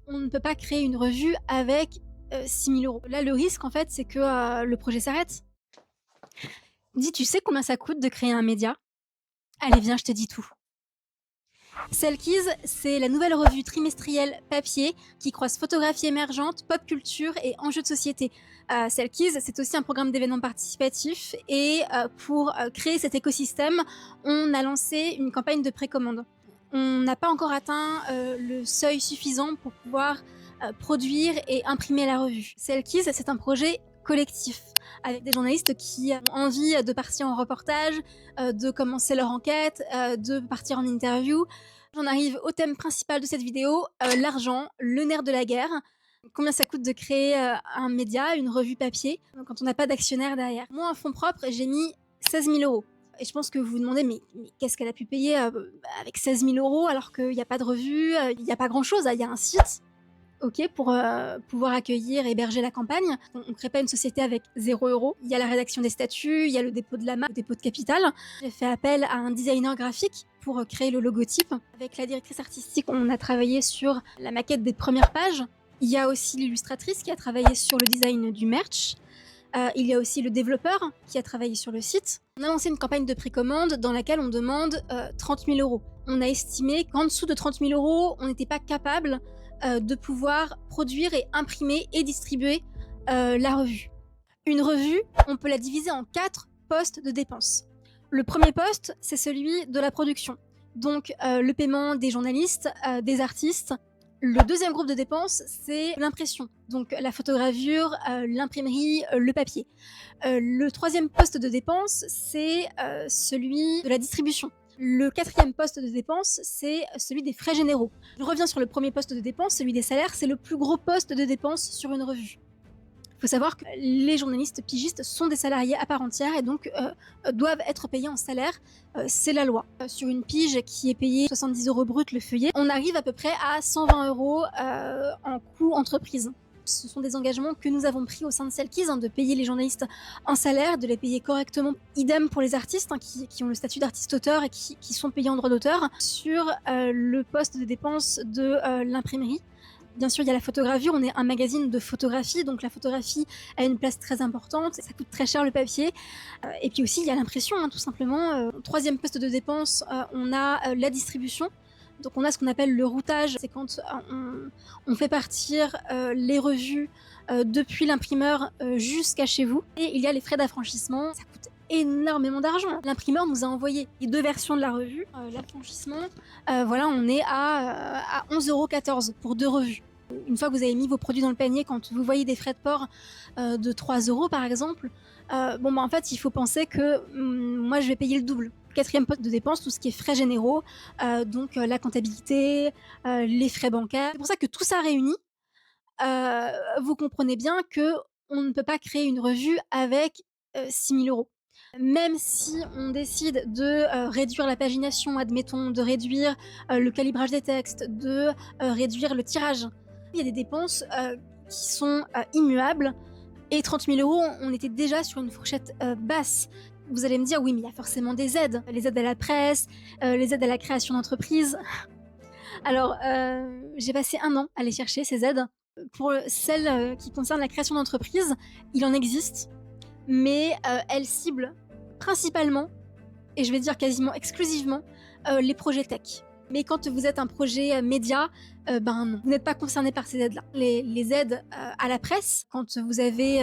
On ne peut pas créer une revue avec 6 000 €. Là, le risque, en fait, c'est que le projet s'arrête. Dis, tu sais combien ça coûte de créer un média? Allez, viens, je te dis tout. Selkies, c'est la nouvelle revue trimestrielle papier qui croise photographie émergente, pop culture et enjeux de société. Selkies, c'est aussi un programme d'événements participatifs et pour créer cet écosystème, on a lancé une campagne de précommande. On n'a pas encore atteint le seuil suffisant pour pouvoir produire et imprimer la revue. Selkies, c'est un projet collectif avec des journalistes qui ont envie de partir en reportage, de commencer leur enquête, de partir en interview. J'en arrive au thème principal de cette vidéo, l'argent, le nerf de la guerre. Combien ça coûte de créer un média, une revue papier, quand on n'a pas d'actionnaire derrière. Moi, en fonds propres, j'ai mis 16 000 euros. Et je pense que vous vous demandez, mais qu'est-ce qu'elle a pu payer avec 16 000 euros alors qu'il n'y a pas de revue, il n'y a pas grand-chose, il y a un site. OK, pour pouvoir accueillir et héberger la campagne. On ne crée pas une société avec 0 €. Il y a la rédaction des statuts, il y a le dépôt de la marque, le dépôt de capital. J'ai fait appel à un designer graphique pour créer le logotype. Avec la directrice artistique, on a travaillé sur la maquette des premières pages. Il y a aussi l'illustratrice qui a travaillé sur le design du merch. Il y a aussi le développeur qui a travaillé sur le site. On a lancé une campagne de précommande dans laquelle on demande 30 000 €. On a estimé qu'en dessous de 30 000 €, on n'était pas capable de pouvoir produire et imprimer et distribuer la revue. Une revue, on peut la diviser en 4 postes de dépenses. Le premier poste, c'est celui de la production. Donc le paiement des journalistes, des artistes. Le deuxième groupe de dépenses, c'est l'impression. Donc la photogravure, l'imprimerie, le papier. Le troisième poste de dépense, c'est celui de la distribution. Le quatrième poste de dépense, c'est celui des frais généraux. Je reviens sur le premier poste de dépense, celui des salaires, c'est le plus gros poste de dépense sur une revue. Il faut savoir que les journalistes pigistes sont des salariés à part entière et donc doivent être payés en salaire. C'est la loi. Sur une pige qui est payée 70 € brut le feuillet, on arrive à peu près à 120 € en coût entreprise. Ce sont des engagements que nous avons pris au sein de Selkies, de payer les journalistes un salaire, de les payer correctement. Idem pour les artistes qui ont le statut d'artiste-auteur et qui sont payés en droit d'auteur. Sur le poste de dépense de l'imprimerie, bien sûr, il y a la photogravure, on est un magazine de photographie, donc la photographie a une place très importante, ça coûte très cher le papier. Et puis aussi, il y a l'impression, tout simplement. Troisième poste de dépense, on a la distribution. Donc on a ce qu'on appelle le routage, c'est quand on fait partir les revues depuis l'imprimeur jusqu'à chez vous. Et il y a les frais d'affranchissement, ça coûte énormément d'argent. L'imprimeur nous a envoyé les 2 versions de la revue. L'affranchissement, voilà, on est à 11,14 € pour 2 revues. Une fois que vous avez mis vos produits dans le panier, quand vous voyez des frais de port de 3 € par exemple, en fait, il faut penser que moi, je vais payer le double. Quatrième poste de dépense, tout ce qui est frais généraux, donc la comptabilité, les frais bancaires. C'est pour ça que tout ça réuni, vous comprenez bien que on ne peut pas créer une revue avec 6 000 €. Même si on décide de réduire la pagination, admettons, de réduire le calibrage des textes, de réduire le tirage, il y a des dépenses qui sont immuables. Et 30 000 €, on était déjà sur une fourchette basse. Vous allez me dire, oui, mais il y a forcément des aides. Les aides à la presse, les aides à la création d'entreprises. Alors, j'ai passé 1 an à aller chercher ces aides. Pour celles qui concernent la création d'entreprise, il en existe, mais elles ciblent principalement, et je vais dire quasiment exclusivement, les projets tech. Mais quand vous êtes un projet média, non, vous n'êtes pas concerné par ces aides-là. Les aides à la presse, quand vous avez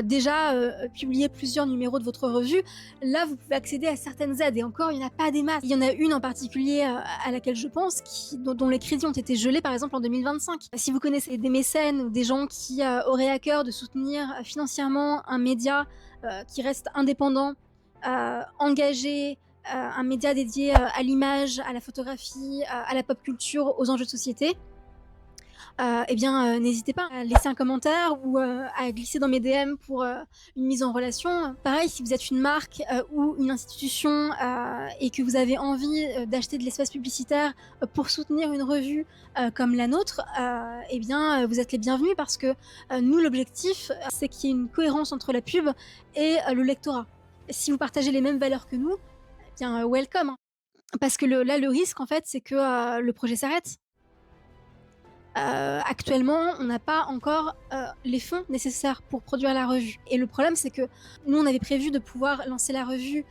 déjà publié plusieurs numéros de votre revue, là vous pouvez accéder à certaines aides, et encore il n'y en a pas des masses. Il y en a une en particulier à laquelle je pense, dont les crédits ont été gelés par exemple en 2025. Si vous connaissez des mécènes ou des gens qui auraient à cœur de soutenir financièrement un média qui reste indépendant, engagé, un média dédié à l'image, à la photographie, à la pop culture, aux enjeux de société, n'hésitez pas à laisser un commentaire ou à glisser dans mes DM pour une mise en relation. Pareil, si vous êtes une marque ou une institution et que vous avez envie d'acheter de l'espace publicitaire pour soutenir une revue comme la nôtre, vous êtes les bienvenus, parce que nous, l'objectif, c'est qu'il y ait une cohérence entre la pub et le lectorat. Si vous partagez les mêmes valeurs que nous, welcome. Parce que le risque, en fait, c'est que le projet s'arrête. Actuellement, on n'a pas encore, les fonds nécessaires pour produire la revue et le problème, c'est que nous, on avait prévu de pouvoir lancer la revue,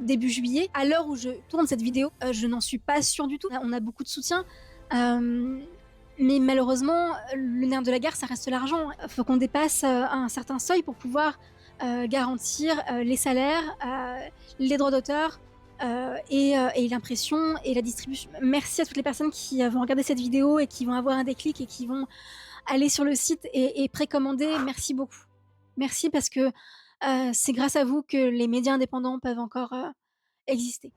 début juillet. À l'heure où je tourne cette vidéo, je n'en suis pas sûre du tout. On a beaucoup de soutien, hem, mais malheureusement, le nerf de la guerre, ça reste l'argent. Faut qu'on dépasse, un certain seuil pour pouvoir, garantir, les salaires, les droits d'auteur, et l'impression et la distribution. Merci à toutes les personnes qui vont regarder cette vidéo et qui vont avoir un déclic et qui vont aller sur le site et précommander. Merci beaucoup. Merci parce que, c'est grâce à vous que les médias indépendants peuvent encore, exister.